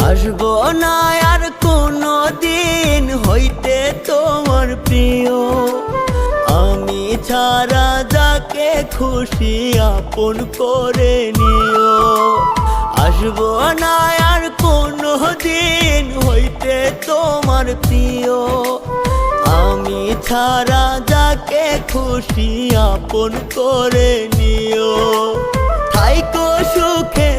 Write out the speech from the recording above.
আসবো না আর কোনো দিন হইতে তোমার প্রিয়, আমি ছাড়া যাকে খুশি আপন করে নিও। আসবো না আর কোনো দিন হইতে তোমার প্রিয়, আমি ছাড়া যাকে খুশি আপন করে নিও। থাইকো সুখে